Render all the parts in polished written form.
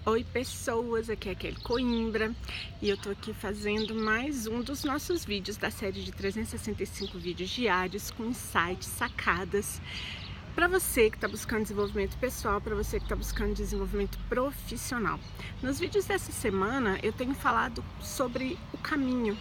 Oi pessoas, aqui é a Kelly Coimbra e eu tô aqui fazendo mais um dos nossos vídeos da série de 365 vídeos diários com insights, sacadas para você que está buscando desenvolvimento pessoal, para você que está buscando desenvolvimento profissional. Nos vídeos dessa semana eu tenho falado sobre o caminho,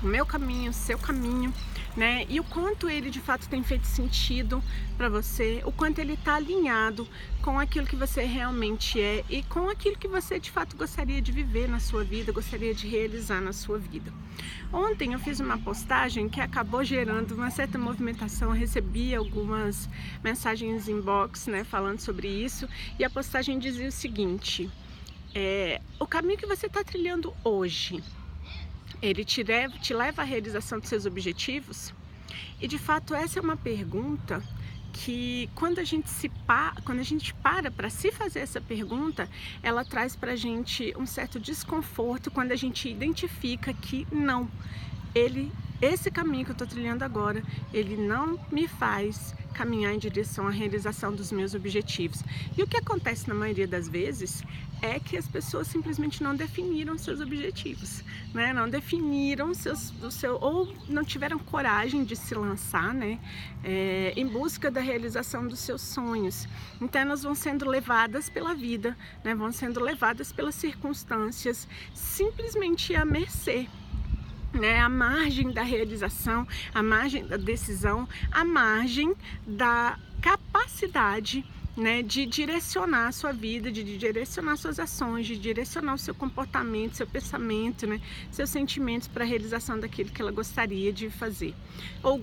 o meu caminho, o seu caminho, né? E o quanto ele de fato tem feito sentido para você, o quanto ele está alinhado com aquilo que você realmente é e com aquilo que você de fato gostaria de viver na sua vida, gostaria de realizar na sua vida. Ontem eu fiz uma postagem que acabou gerando uma certa movimentação, eu recebi algumas mensagens inbox, né, falando sobre isso, e a postagem dizia o seguinte: o caminho que você está trilhando hoje, ele te leva à realização dos seus objetivos? E de fato essa é uma pergunta que quando a gente para se fazer essa pergunta, ela traz pra gente um certo desconforto quando a gente identifica que não, esse caminho que eu estou trilhando agora, ele não me faz caminhar em direção à realização dos meus objetivos. E o que acontece na maioria das vezes é que as pessoas simplesmente não definiram seus objetivos, né? Não definiram ou não tiveram coragem de se lançar, né? Em busca da realização dos seus sonhos. Então elas vão sendo levadas pela vida, né? Vão sendo levadas pelas circunstâncias, simplesmente à mercê, né, à margem da realização, à margem da decisão, à margem da capacidade, né, de direcionar a sua vida, de direcionar suas ações, de direcionar o seu comportamento, seu pensamento, né, seus sentimentos para a realização daquilo que ela gostaria de fazer, ou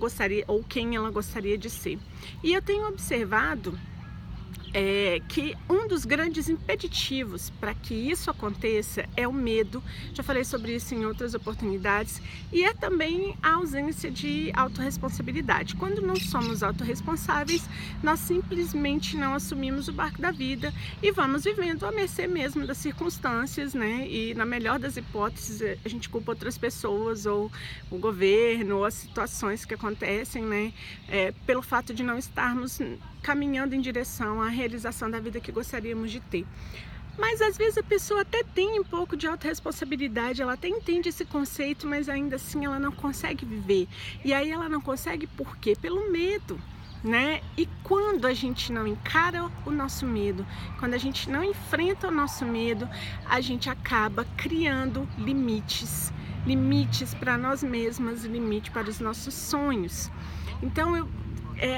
quem ela gostaria de ser. E eu tenho observado que um dos grandes impeditivos para que isso aconteça é o medo. Já falei sobre isso em outras oportunidades, e é também a ausência de autorresponsabilidade. Quando não somos autorresponsáveis, nós simplesmente não assumimos o barco da vida e vamos vivendo à mercê mesmo das circunstâncias, né? E na melhor das hipóteses a gente culpa outras pessoas, ou o governo, ou as situações que acontecem, né? Pelo fato de não estarmos caminhando em direção à realização da vida que gostaríamos de ter. Mas às vezes a pessoa até tem um pouco de autorresponsabilidade, ela até entende esse conceito, mas ainda assim ela não consegue viver. E aí ela não consegue por quê? Pelo medo, né? E quando a gente não encara o nosso medo, quando a gente não enfrenta o nosso medo, a gente acaba criando limites para nós mesmas, limite para os nossos sonhos. Então eu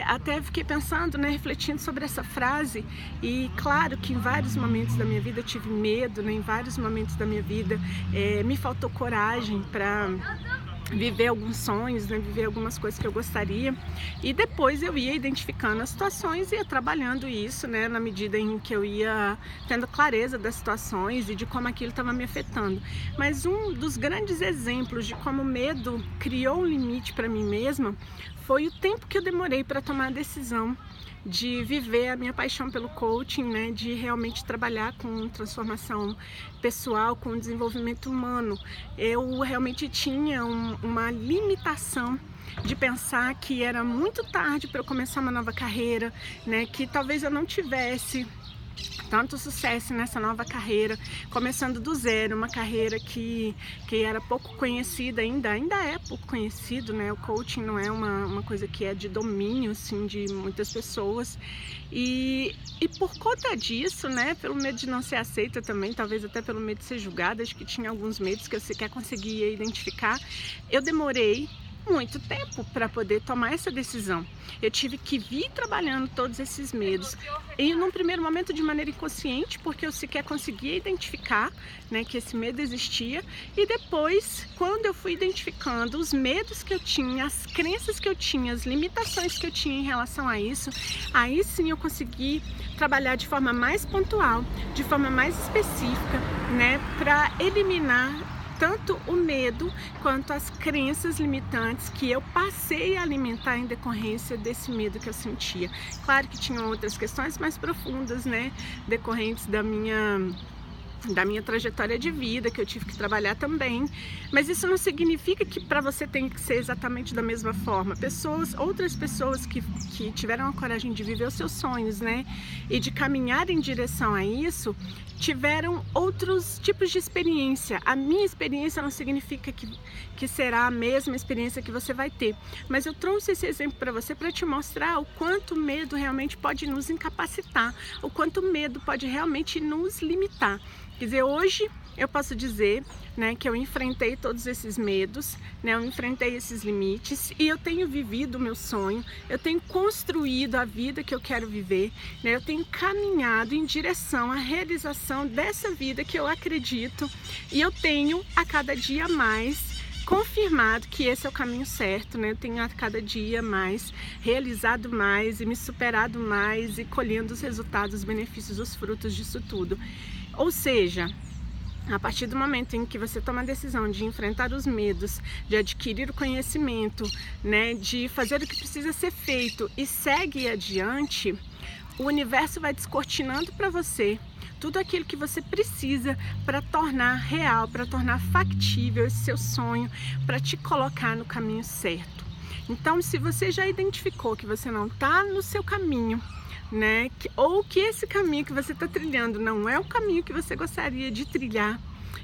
até fiquei pensando, né, refletindo sobre essa frase, e claro que em vários momentos da minha vida eu tive medo, né, em vários momentos da minha vida me faltou coragem para viver alguns sonhos, né, viver algumas coisas que eu gostaria, e depois eu ia identificando as situações e ia trabalhando isso, né, na medida em que eu ia tendo clareza das situações e de como aquilo estava me afetando. Mas um dos grandes exemplos de como o medo criou um limite para mim mesma foi o tempo que eu demorei para tomar a decisão de viver a minha paixão pelo coaching, né, de realmente trabalhar com transformação pessoal, com desenvolvimento humano. Eu realmente tinha uma limitação de pensar que era muito tarde para eu começar uma nova carreira, né, que talvez eu não tivesse tanto sucesso nessa nova carreira, começando do zero, uma carreira que era pouco conhecida, ainda é pouco conhecido, né? O coaching não é uma coisa que é de domínio, assim, de muitas pessoas, e por conta disso, né, pelo medo de não ser aceita também, talvez até pelo medo de ser julgada, acho que tinha alguns medos que eu sequer conseguia identificar, eu demorei muito tempo para poder tomar essa decisão. Eu tive que vir trabalhando todos esses medos, e num primeiro momento de maneira inconsciente, porque eu sequer conseguia identificar, né, que esse medo existia, e depois, quando eu fui identificando os medos que eu tinha, as crenças que eu tinha, as limitações que eu tinha em relação a isso, aí sim eu consegui trabalhar de forma mais pontual, de forma mais específica, né, para eliminar tanto o medo quanto as crenças limitantes que eu passei a alimentar em decorrência desse medo que eu sentia. Claro que tinham outras questões mais profundas, né, decorrentes da minha da minha trajetória de vida, que eu tive que trabalhar também, mas isso não significa que para você tem que ser exatamente da mesma forma. Outras pessoas que tiveram a coragem de viver os seus sonhos, né, e de caminhar em direção a isso, tiveram outros tipos de experiência. A minha experiência não significa que será a mesma experiência que você vai ter, mas eu trouxe esse exemplo para você para te mostrar o quanto o medo realmente pode nos incapacitar, o quanto o medo pode realmente nos limitar. Quer dizer, hoje eu posso dizer, né, que eu enfrentei todos esses medos, né, eu enfrentei esses limites e eu tenho vivido o meu sonho, eu tenho construído a vida que eu quero viver, né, eu tenho caminhado em direção à realização dessa vida que eu acredito, e eu tenho a cada dia mais confirmado que esse é o caminho certo, né? Eu tenho a cada dia mais realizado mais e me superado mais e colhendo os resultados, os benefícios, os frutos disso tudo. Ou seja, a partir do momento em que você toma a decisão de enfrentar os medos, de adquirir o conhecimento, né, de fazer o que precisa ser feito e segue adiante, o universo vai descortinando para você tudo aquilo que você precisa para tornar real, para tornar factível esse seu sonho, para te colocar no caminho certo. Então, se você já identificou que você não está no seu caminho, né, ou que esse caminho que você está trilhando não é o caminho que você gostaria de trilhar,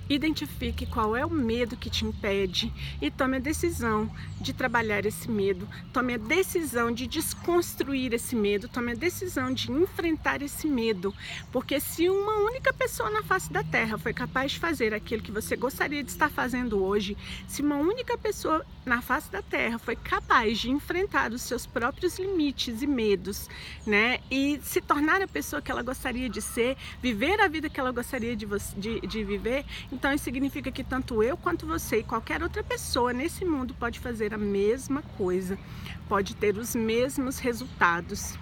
identifique qual é o medo que te impede e tome a decisão de trabalhar esse medo, tome a decisão de desconstruir esse medo, tome a decisão de enfrentar esse medo, porque se uma única pessoa na face da Terra foi capaz de fazer aquilo que você gostaria de estar fazendo hoje, se uma única pessoa na face da Terra foi capaz de enfrentar os seus próprios limites e medos, né, e se tornar a pessoa que ela gostaria de ser, viver a vida que ela gostaria de viver, então isso significa que tanto eu quanto você e qualquer outra pessoa nesse mundo pode fazer a mesma coisa, pode ter os mesmos resultados,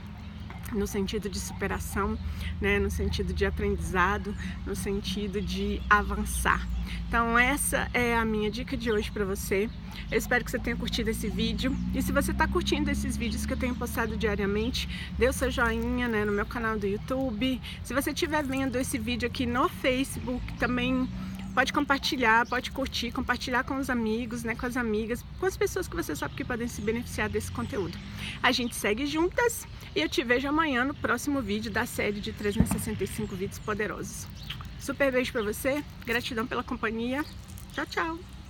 no sentido de superação, né, no sentido de aprendizado, no sentido de avançar. Então essa é a minha dica de hoje para você. Eu espero que você tenha curtido esse vídeo, e se você está curtindo esses vídeos que eu tenho postado diariamente, dê o seu joinha, né, no meu canal do YouTube. Se você estiver vendo esse vídeo aqui no Facebook, também pode compartilhar, pode curtir, compartilhar com os amigos, né, com as amigas, com as pessoas que você sabe que podem se beneficiar desse conteúdo. A gente segue juntas e eu te vejo amanhã no próximo vídeo da série de 365 vídeos poderosos. Super beijo pra você, gratidão pela companhia, tchau, tchau!